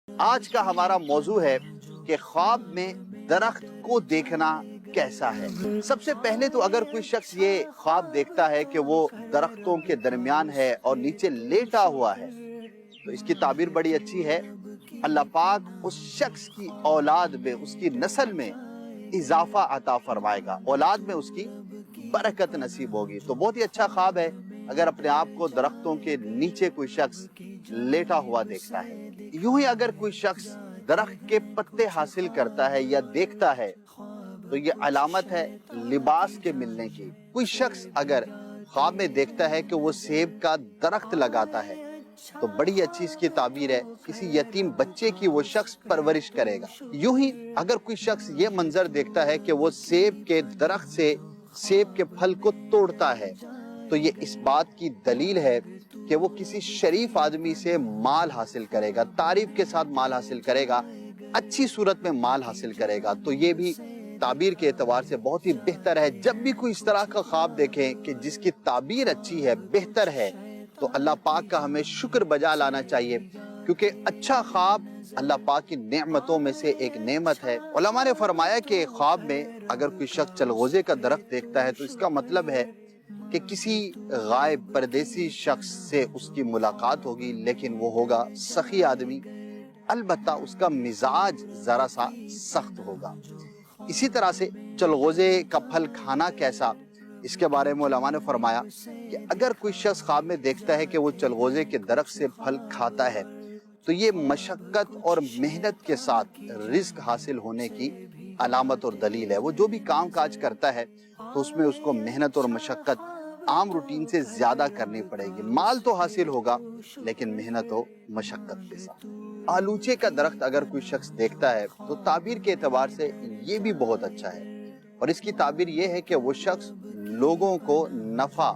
آج کا ہمارا موضوع ہے کہ خواب میں درخت کو دیکھنا کیسا ہے۔ سب سے پہلے تو اگر کوئی شخص یہ خواب دیکھتا ہے کہ وہ درختوں کے درمیان ہے اور نیچے لیٹا ہوا ہے تو اس کی تعبیر بڑی اچھی ہے۔ اللہ پاک اس شخص کی اولاد میں، اس کی نسل میں اضافہ عطا فرمائے گا، اولاد میں اس کی برکت نصیب ہوگی۔ تو بہت ہی اچھا خواب ہے اگر اپنے آپ کو درختوں کے نیچے کوئی شخص لیٹا ہوا دیکھتا ہے۔ یوں ہی اگر کوئی شخص درخت کے پتے حاصل کرتا ہے یا دیکھتا ہے تو یہ علامت ہے لباس کے ملنے کی۔ کوئی شخص اگر خواب میں دیکھتا ہے کہ وہ سیب کا درخت لگاتا ہے تو بڑی اچھی اس کی تعبیر ہے، کسی یتیم بچے کی وہ شخص پرورش کرے گا۔ یوں ہی اگر کوئی شخص یہ منظر دیکھتا ہے کہ وہ سیب کے درخت سے سیب کے پھل کو توڑتا ہے تو یہ اس بات کی دلیل ہے کہ وہ کسی شریف آدمی سے مال حاصل کرے گا، تعریف کے ساتھ مال حاصل کرے گا، اچھی صورت میں مال حاصل کرے گا۔ تو یہ بھی تعبیر کے اعتبار سے بہت ہی بہتر ہے۔ جب بھی کوئی اس طرح کا خواب دیکھیں کہ جس کی تعبیر اچھی ہے، بہتر ہے، تو اللہ پاک کا ہمیں شکر بجا لانا چاہیے، کیونکہ اچھا خواب اللہ پاک کی نعمتوں میں سے ایک نعمت ہے۔ علماء نے فرمایا کہ خواب میں اگر کوئی شخص چلغوزے کا درخت دیکھتا ہے تو اس کا مطلب ہے کہ کسی غائب پردیسی شخص سے اس کی ملاقات ہوگی، لیکن وہ ہوگا سخی آدمی، البتہ اس کا مزاج ذرا سا سخت ہوگا۔ اسی طرح سے چلغوزے کا پھل کھانا کیسا، اس کے بارے میں علماء نے فرمایا کہ اگر کوئی شخص خواب میں دیکھتا ہے کہ وہ چلغوزے کے درخت سے پھل کھاتا ہے تو یہ مشقت اور محنت کے ساتھ رزق حاصل ہونے کی علامت اور دلیل ہے۔ وہ جو بھی کام کاج کرتا ہے تو اس میں اس کو محنت اور مشقت عام روٹین سے زیادہ کرنی پڑے گی۔ مال تو حاصل ہوگا لیکن محنت و مشقت کے ساتھ۔ آلوچے کا درخت اگر کوئی شخص دیکھتا ہے تو تعبیر کے اعتبار سے یہ بھی بہت اچھا ہے، اور اس کی تعبیر یہ ہے کہ وہ شخص لوگوں کو نفع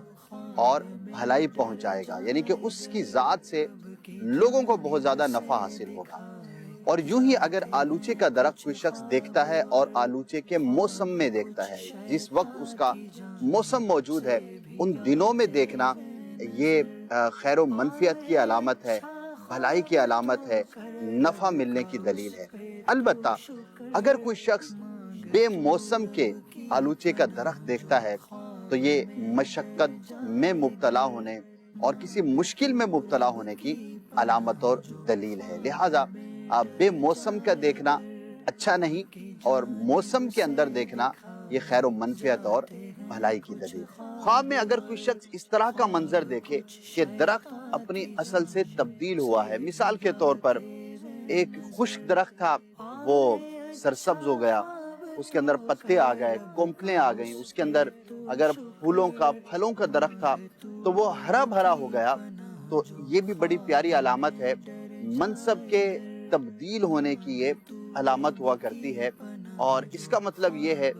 اور بھلائی پہنچائے گا، یعنی کہ اس کی ذات سے لوگوں کو بہت زیادہ نفع حاصل ہوگا۔ اور یوں ہی اگر آلوچے کا درخت کوئی شخص دیکھتا ہے اور آلوچے کے موسم میں دیکھتا ہے، جس وقت اس کا موسم موجود ہے ان دنوں میں دیکھنا، یہ خیر و منفیت کی علامت ہے، بھلائی کی علامت ہے، نفع ملنے کی دلیل ہے۔ البتہ اگر کوئی شخص بے موسم کے آلوچے کا درخت دیکھتا ہے تو یہ مشقت میں مبتلا ہونے اور کسی مشکل میں مبتلا ہونے کی علامت اور دلیل ہے۔ لہٰذا بے موسم کا دیکھنا اچھا نہیں، اور موسم کے اندر دیکھنا یہ خیر و منفیت اور بھلائی کی دلیل ہے۔ خواب میں اگر کوئی شخص اس طرح کا منظر دیکھے کہ درخت اپنی اصل سے تبدیل ہوا ہے، مثال کے طور پر ایک خشک درخت تھا، وہ سرسبز ہو گیا، اس کے اندر پتے آ گئے، کومپلیں آ گئیں، اس کے اندر اگر پھولوں کا پھلوں کا درخت تھا تو وہ ہرا بھرا ہو گیا، تو یہ بھی بڑی پیاری علامت ہے۔ منصب کے تبدیل ہونے کی یہ علامت ہوا کرتی ہے، اور اس کا مطلب یہ ہے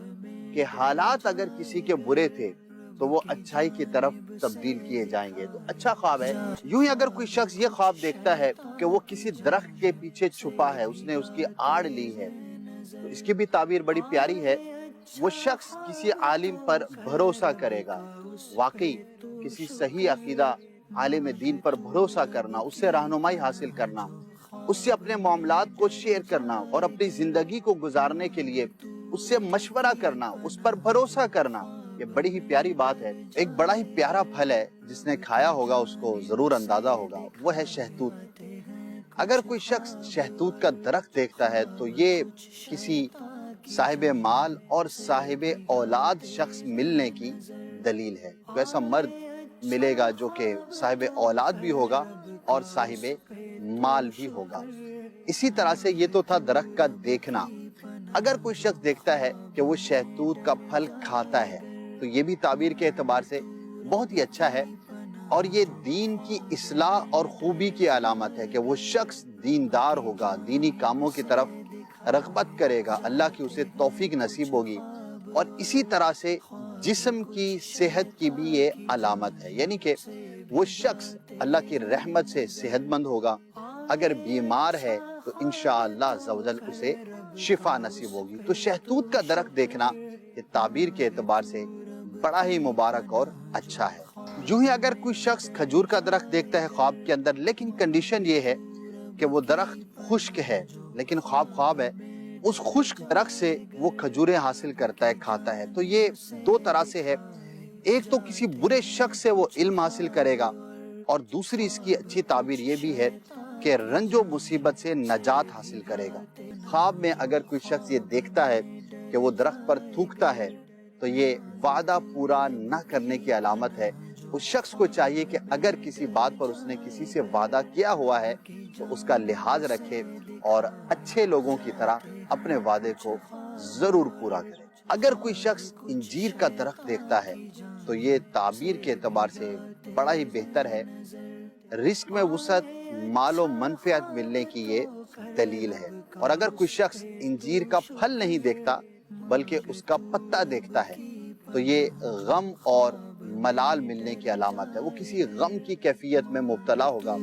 کہ حالات اگر کسی کے برے تھے تو وہ اچھائی کی طرف تبدیل کیے جائیں گے، تو اچھا خواب ہے۔ یوں ہی اگر کوئی شخص یہ خواب دیکھتا ہے کہ وہ کسی درخت کے پیچھے چھپا ہے، اس نے اس کی آڑ لی ہے، تو اس کی بھی تعبیر بڑی پیاری ہے۔ وہ شخص کسی عالم پر بھروسہ کرے گا۔ واقعی کسی صحیح عقیدہ عالم دین پر بھروسہ کرنا، اس سے رہنمائی حاصل کرنا، اس سے اپنے معاملات کو شیئر کرنا اور اپنی زندگی کو گزارنے کے لیے اس سے مشورہ کرنا، اس پر بھروسہ کرنا، یہ بڑی ہی پیاری بات ہے۔ ایک بڑا ہی پیارا پھل ہے، جس نے کھایا ہوگا اس کو ضرور اندازہ ہوگا، وہ ہے شہتوت۔ اگر کوئی شخص شہتوت کا درخت دیکھتا ہے تو یہ کسی صاحب مال اور صاحب اولاد شخص ملنے کی دلیل ہے۔ تو ایسا مرد ملے گا جو کہ صاحب اولاد بھی ہوگا اور صاحب مال بھی ہوگا۔ اسی طرح سے یہ تو تھا درخت کا دیکھنا۔ اگر کوئی شخص دیکھتا ہے کہ وہ شہتوت کا پھل کھاتا ہے تو یہ بھی تعبیر کے اعتبار سے بہت ہی اچھا ہے، اور یہ دین کی اصلاح اور خوبی کی علامت ہے کہ وہ شخص دیندار ہوگا، دینی کاموں کی طرف رغبت کرے گا، اللہ کی اسے توفیق نصیب ہوگی۔ اور اسی طرح سے جسم کی صحت کی بھی یہ علامت ہے، یعنی کہ وہ شخص اللہ کی رحمت سے صحت مند ہوگا، اگر بیمار ہے تو انشاءاللہ عز و جل اسے شفا نصیب ہوگی۔ تو شہتوت کا درخت دیکھنا یہ تعبیر کے اعتبار سے بڑا ہی مبارک اور اچھا ہے۔ یوں ہی اگر کوئی شخص کھجور کا درخت دیکھتا ہے خواب کے اندر، لیکن کنڈیشن یہ ہے کہ وہ درخت خشک ہے لیکن خواب خواب ہے، اس خشک درخت سے وہ کھجوریں حاصل کرتا ہے، کھاتا ہے۔ تو یہ دو طرح سے ہے، ایک تو کسی برے شخص سے وہ علم حاصل کرے گا، اور دوسری اس کی اچھی تعبیر یہ بھی ہے کہ رنج و مصیبت سے نجات حاصل کرے گا۔ خواب میں اگر کوئی شخص یہ دیکھتا ہے کہ وہ درخت پر تھوکتا ہے تو یہ وعدہ پورا نہ کرنے کی علامت ہے۔ اس شخص کو چاہیے کہ اگر کسی بات پر اس نے کسی سے وعدہ کیا ہوا ہے تو اس کا لحاظ رکھے اور اچھے لوگوں کی طرح اپنے وعدے کو ضرور پورا کرے۔ اگر کوئی شخص انجیر کا درخت دیکھتا ہے تو یہ تعبیر کے اعتبار سے بڑا ہی بہتر ہے۔ رزق میں وسعت، مال و منفعت ملنے کی یہ دلیل ہے۔ اور اگر کوئی شخص انجیر کا پھل نہیں دیکھتا بلکہ اس کا پتا دیکھتا ہے تو یہ غم اور ملال ملنے کی علامت ہے، وہ کسی غم کی کیفیت میں مبتلا ہوگا۔